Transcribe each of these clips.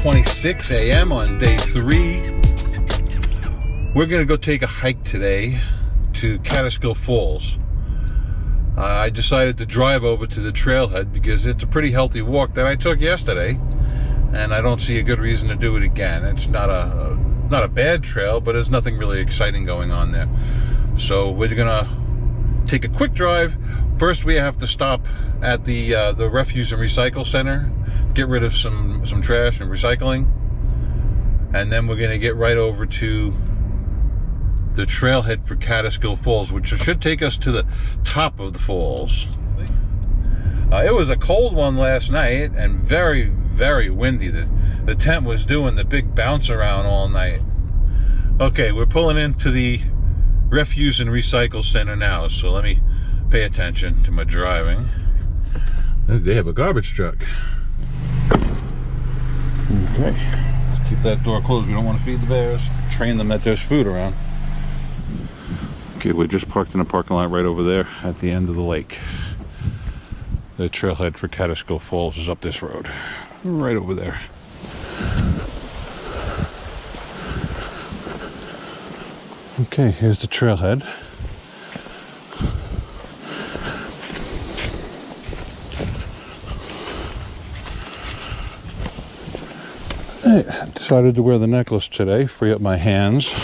7:26 a.m. on day 3. We're going to go take a hike today to Kaaterskill Falls. I decided to drive over to the trailhead because it's a pretty healthy walk that I took yesterday, and I don't see a good reason to do it again. It's not a bad trail, but there's nothing really exciting going on there. So we're gonna take a quick drive. First, we have to stop at the refuse and recycle center, get rid of some trash and recycling, and then we're gonna get right over to the trailhead for Kaaterskill Falls, which should take us to the top of the falls. It was a cold one last night and very, very windy. The tent was doing the big bounce around all night. Okay, we're pulling into the refuse and recycle center now, so let me pay attention to my driving. They have a garbage truck. Okay, let's keep that door closed. We don't want to feed the bears. Train them that there's food around. Okay, we're just parked in a parking lot right over there at the end of the lake. The trailhead for Kaaterskill Falls is up this road, right over there. Okay, here's the trailhead. I decided to wear the necklace today, free up my hands,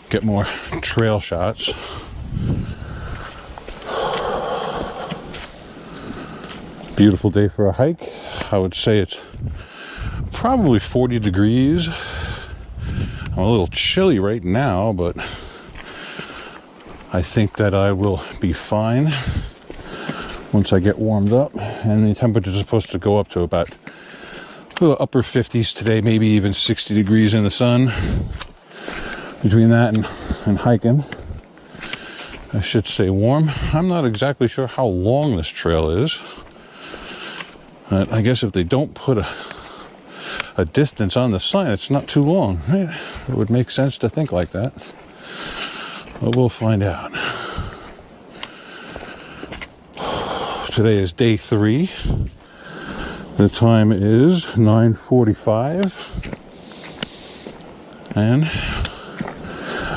get more trail shots. Beautiful day for a hike. I would say it's probably 40 degrees. I'm a little chilly right now, but I think that I will be fine once I get warmed up. And the temperature is supposed to go up to about upper 50s today, maybe even 60 degrees in the sun. Between that and hiking, I should stay warm. I'm not exactly sure how long this trail is. But I guess if they don't put a distance on the sign, it's not too long, right? It would make sense to think like that. But we'll find out. Today is day 3. The time is 9:45. And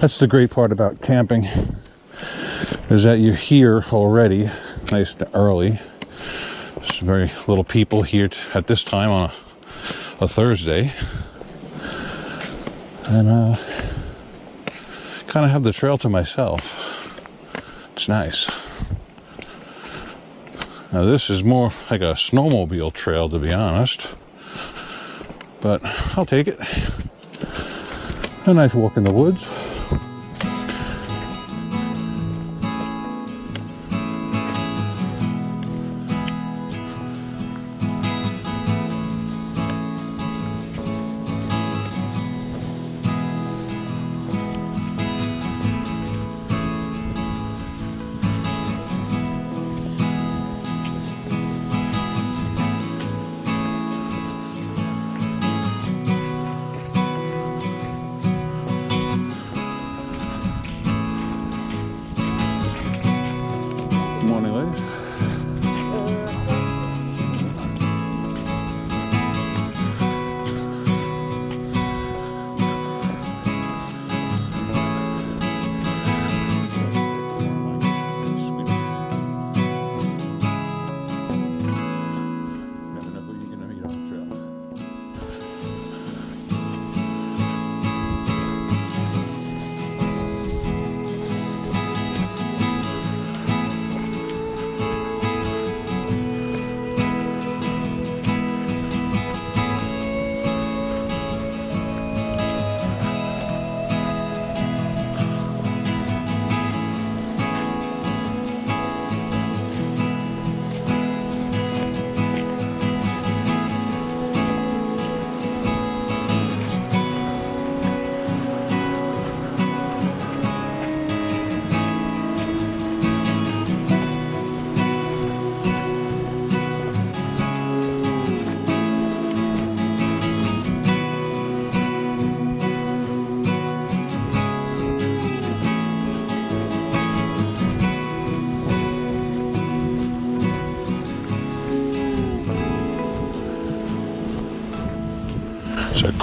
that's the great part about camping, is that you're here already nice and early. There's very little people here at this time on a Thursday, and kind of have the trail to myself. It's nice. Now this is more like a snowmobile trail, to be honest, but I'll take it. A nice walk in the woods.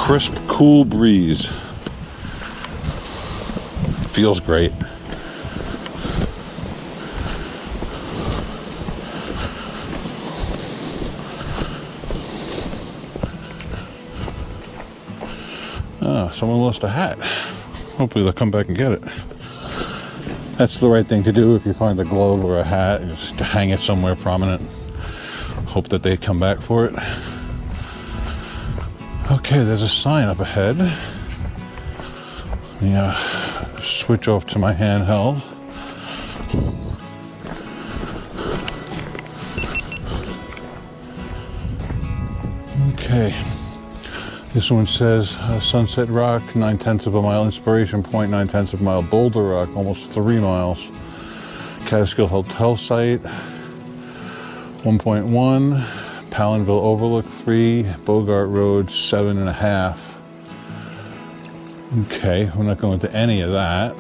Crisp, cool breeze. Feels great. Oh, someone lost a hat. Hopefully they'll come back and get it. That's the right thing to do if you find a glove or a hat. Just hang it somewhere prominent. Hope that they come back for it. Okay, there's a sign up ahead. Yeah, switch off to my handheld. Okay, this one says Sunset Rock, 9/10 of a mile. Inspiration Point, 9/10 of a mile. Boulder Rock, almost 3 miles. Catskill Hotel Site, 1.1. Palenville Overlook, 3. Bogart Road, 7.5. Okay, we're not going to any of that.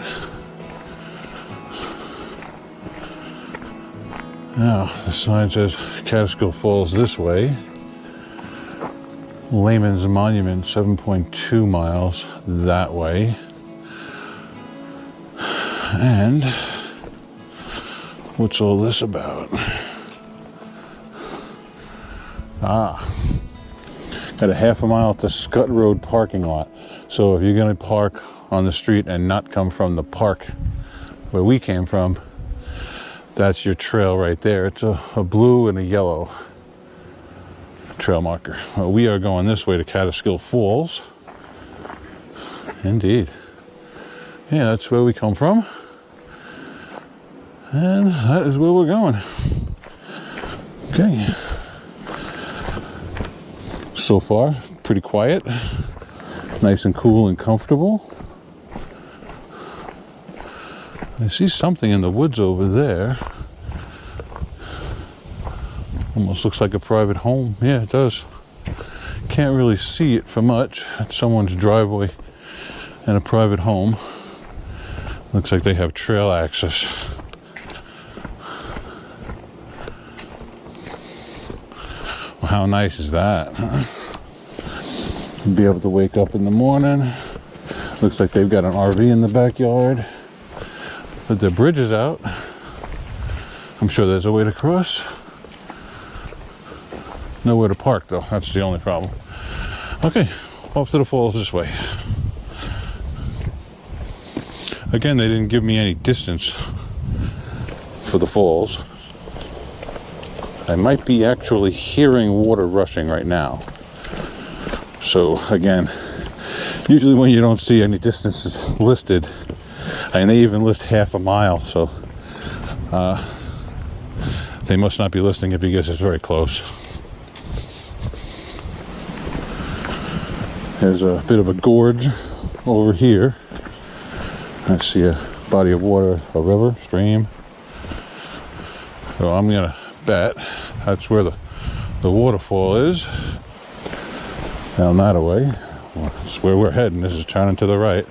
Now, the sign says Kaaterskill Falls this way. Layman's Monument, 7.2 miles that way. And what's all this about? Got a half a mile to Scott Road parking lot. So if you're going to park on the street and not come from the park where we came from, that's your trail right there. It's a blue and a yellow trail marker. Well, we are going this way to Kaaterskill Falls. Indeed. Yeah, that's where we come from. And that is where we're going. Okay. So far, pretty quiet. Nice and cool and comfortable. I see something in the woods over there. Almost looks like a private home. Yeah, it does. Can't really see it for much. It's someone's driveway and a private home. Looks like they have trail access. Well, how nice is that? Huh? Be able to wake up in the morning. Looks like they've got an RV in the backyard. But the bridge is out. I'm sure there's a way to cross. Nowhere to park though, that's the only problem. Okay, off to the falls this way. Again, they didn't give me any distance for the falls. I might be actually hearing water rushing right now. So again, usually when you don't see any distances listed, and they even list half a mile, so they must not be listing it because it's very close. There's a bit of a gorge over here. I see a body of water, a river, stream. So I'm gonna bet that's where the waterfall is. Down that way. Well, that's where we're heading. This is turning to the right.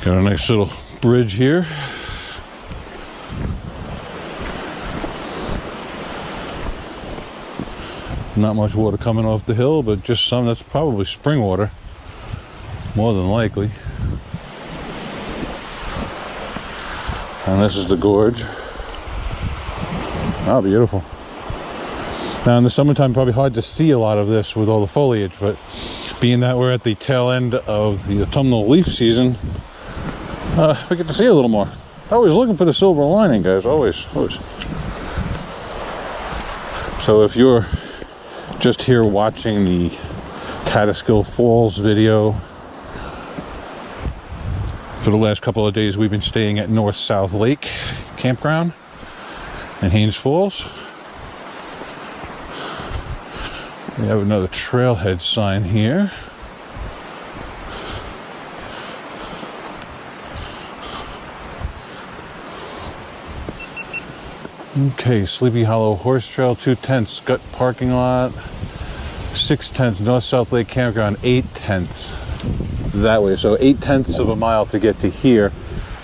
Got a nice little bridge here. Not much water coming off the hill, but just some. That's probably spring water, more than likely. And this is the gorge. Oh, beautiful. Now in the summertime, probably hard to see a lot of this with all the foliage, but being that we're at the tail end of the autumnal leaf season, we get to see a little more. Always looking for the silver lining, guys. Always. So if you're just here watching the Kaaterskill Falls video, for the last couple of days we've been staying at North-South Lake Campground in Haines Falls. We have another trailhead sign here. Okay, Sleepy Hollow Horse Trail, 2/10 Scott parking lot, 6/10 North-South Lake Campground, 8/10 that way. So 8/10 of a mile to get to here.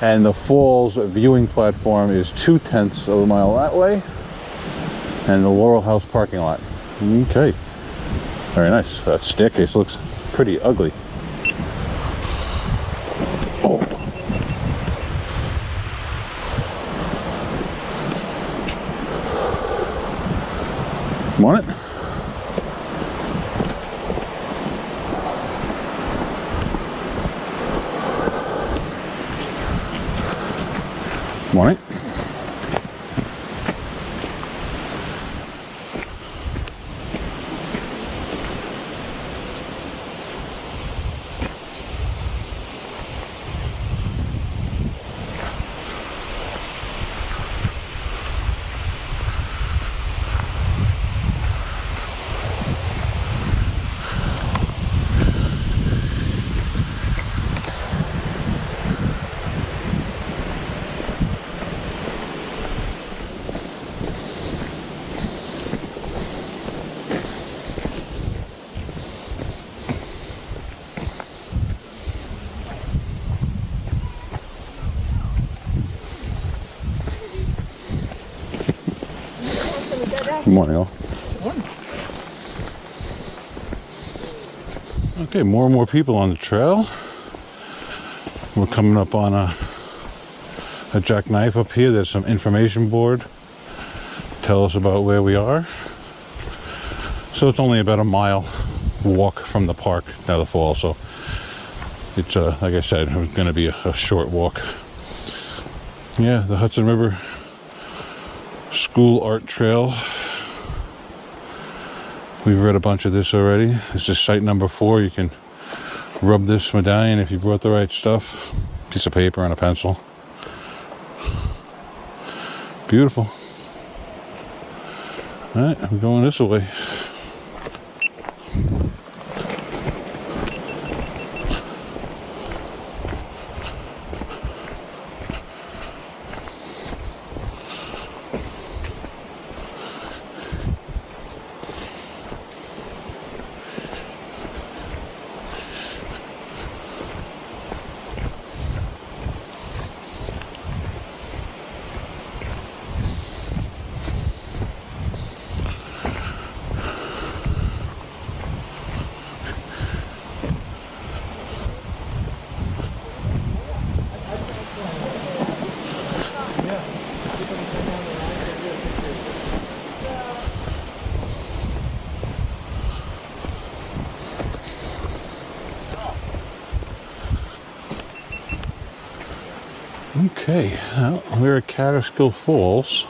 And the falls viewing platform is 2/10 of a mile that way. and the Laurel House parking lot. Okay, very nice. That staircase looks pretty ugly. Oh. Want it? Want it? Good morning, all. Okay, more and more people on the trail. We're coming up on a jackknife up here. There's some information board. Tell us about where we are. So it's only about a mile walk from the park down the fall. So it's like I said, it was going to be a short walk. Yeah, the Hudson River School Art Trail. We've read a bunch of this already. This is site number 4. You can rub this medallion if you brought the right stuff. Piece of paper and a pencil. Beautiful. All right, we're going this way. Okay, well, we're at Kaaterskill Falls.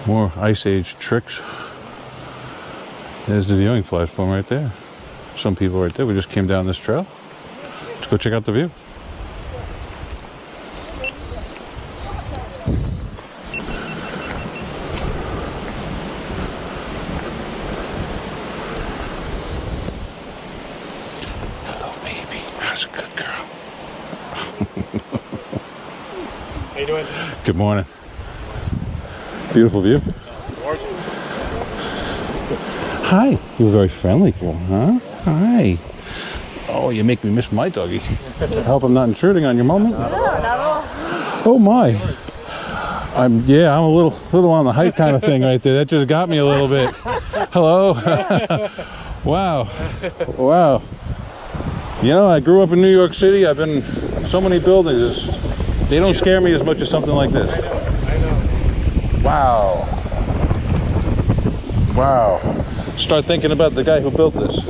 More Ice Age tricks. There's the viewing platform right there. Some people right there. We just came down this trail. Let's go check out the view. Hello, baby. That's a good girl. How you doing? Good morning. Beautiful view. Gorgeous. Hi. You were very friendly, girl, huh? Hi. Oh, you make me miss my doggy. I hope I'm not intruding on your moment. No, not at all. Oh my. I'm a little on the height kind of thing right there. That just got me a little bit. Hello. Wow. Wow. You know, I grew up in New York City. I've been in so many buildings. They don't scare me as much as something like this. I know. Wow. Wow. Start thinking about the guy who built this.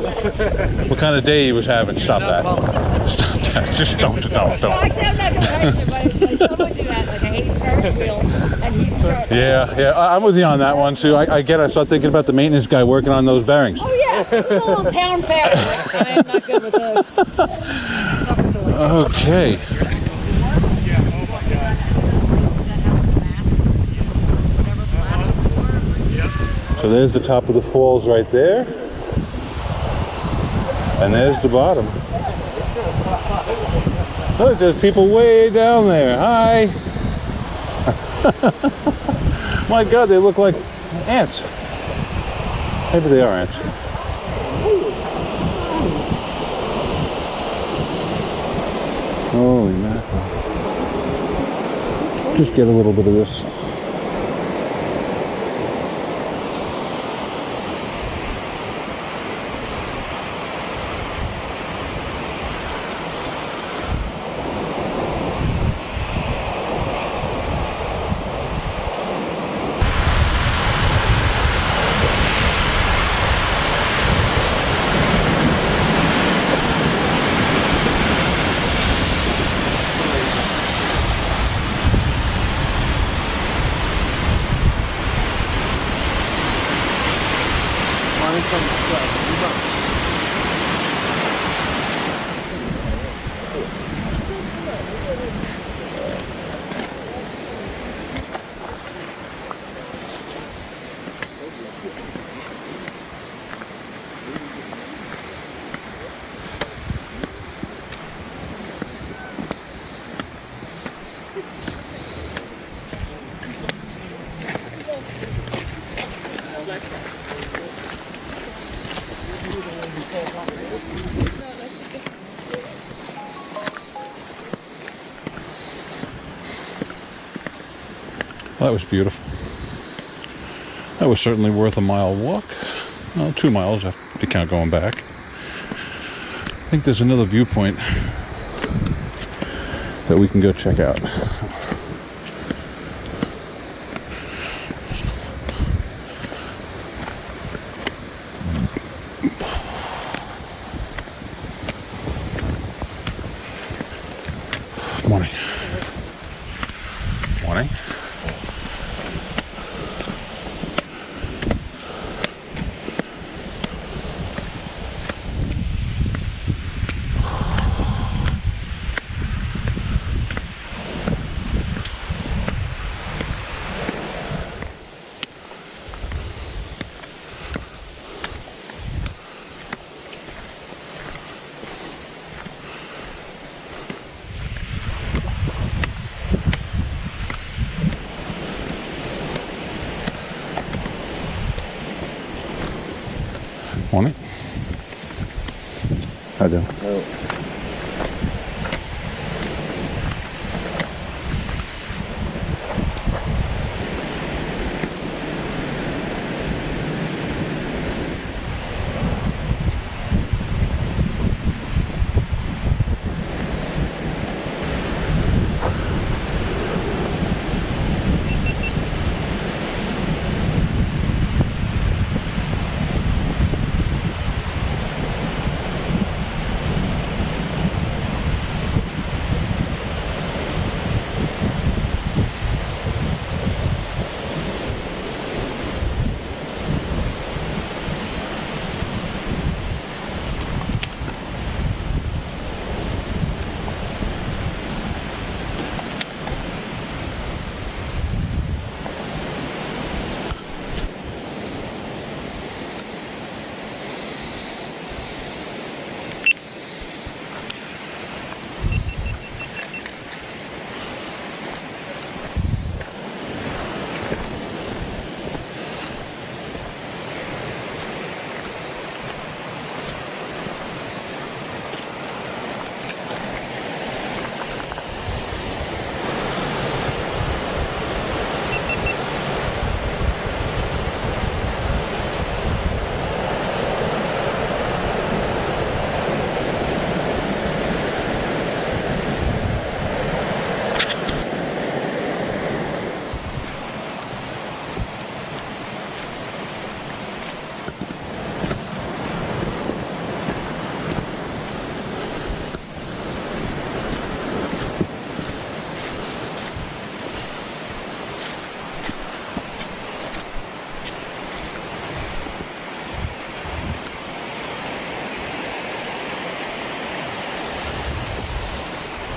What kind of day he was having. Stop that. Stop that. Just don't. Actually, I'm not gonna but someone do that. Like, I hate Ferris wheels, and he'd start. Yeah. I'm with you on that one too. I start thinking about the maintenance guy working on those bearings. Oh yeah, it's a little town fair. Like, I am not good with those. Okay. So there's the top of the falls right there. And there's the bottom. Look, there's people way down there. Hi. My God, they look like ants. Maybe they are ants. Holy mackerel. Just get a little bit of this. That was beautiful. That was certainly worth a mile walk. Well, 2 miles if you count going back. I think there's another viewpoint that we can go check out. Morning. Morning. Morning. How you doing?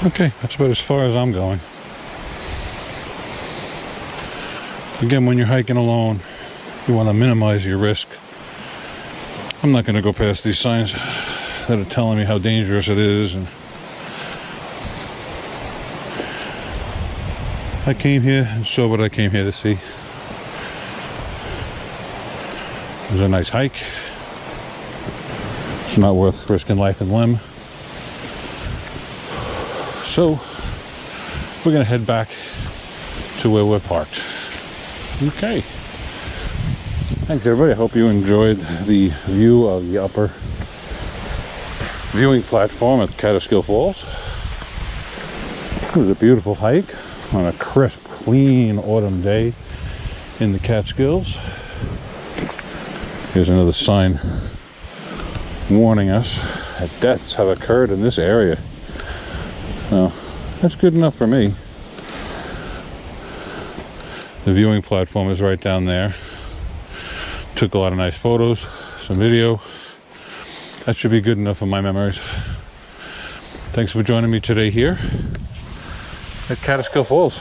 Okay, that's about as far as I'm going. Again, when you're hiking alone, you want to minimize your risk. I'm not going to go past these signs that are telling me how dangerous it is. And I came here and saw what I came here to see. It was a nice hike. It's not worth risking life and limb. So we're going to head back to where we're parked. Okay. Thanks everybody. I hope you enjoyed the view of the upper viewing platform at Kaaterskill Falls. It was a beautiful hike on a crisp, clean autumn day in the Catskills. Here's another sign warning us that deaths have occurred in this area. Well, that's good enough for me. The viewing platform is right down there. Took a lot of nice photos, some video. That should be good enough of my memories. Thanks for joining me today here at Kaaterskill Falls.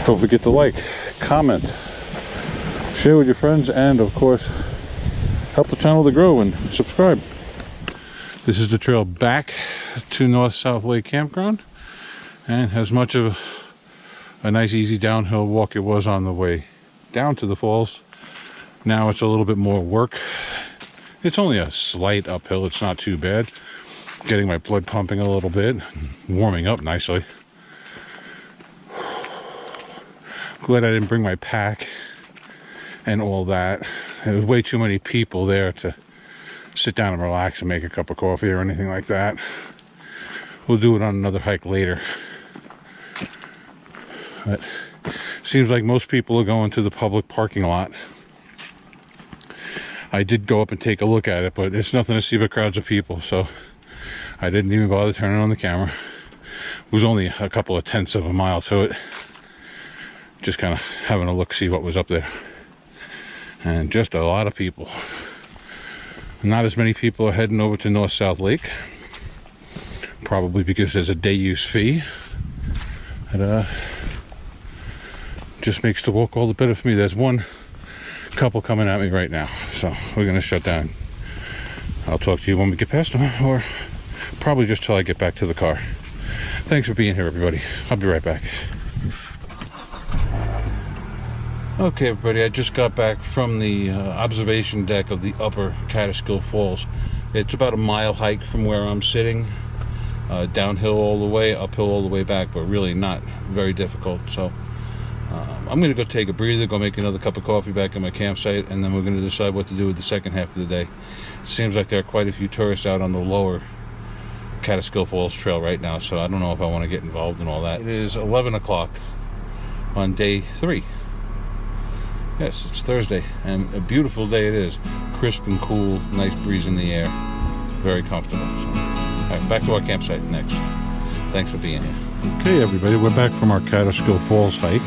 Don't forget to like, comment, share with your friends, and of course, help the channel to grow and subscribe. This is the trail back to North South Lake Campground, and as much of a nice easy downhill walk it was on the way down to the falls, now it's a little bit more work. It's only a slight uphill, it's not too bad. Getting my blood pumping a little bit, warming up nicely. Glad I didn't bring my pack and all that. There was way too many people there to sit down and relax and make a cup of coffee or anything like that. We'll do it on another hike later. But seems like most people are going to the public parking lot. I did go up and take a look at it, but it's nothing to see but crowds of people, so I didn't even bother turning on the camera. It was only a couple of tenths of a mile to it. Just kind of having a look, see what was up there. And just a lot of people. Not as many people are heading over to North South Lake. Probably because there's a day use fee. It just makes the walk all the better for me. There's one couple coming at me right now, so we're gonna shut down. I'll talk to you when we get past them, or probably just till I get back to the car. Thanks for being here, everybody. I'll be right back. Okay, everybody, I just got back from the observation deck of the upper Kaaterskill Falls. It's about a mile hike from where I'm sitting, downhill all the way, uphill all the way back, but really not very difficult. So I'm going to go take a breather, go make another cup of coffee back at my campsite, and then we're going to decide what to do with the second half of the day. It seems like there are quite a few tourists out on the lower Kaaterskill Falls trail right now, so I don't know if I want to get involved in all that. It is 11 o'clock on day 3. Yes, it's Thursday, and a beautiful day it is. Crisp and cool, nice breeze in the air. Very comfortable. So, all right, back to our campsite next. Thanks for being here. Okay, everybody, we're back from our Kaaterskill Falls hike.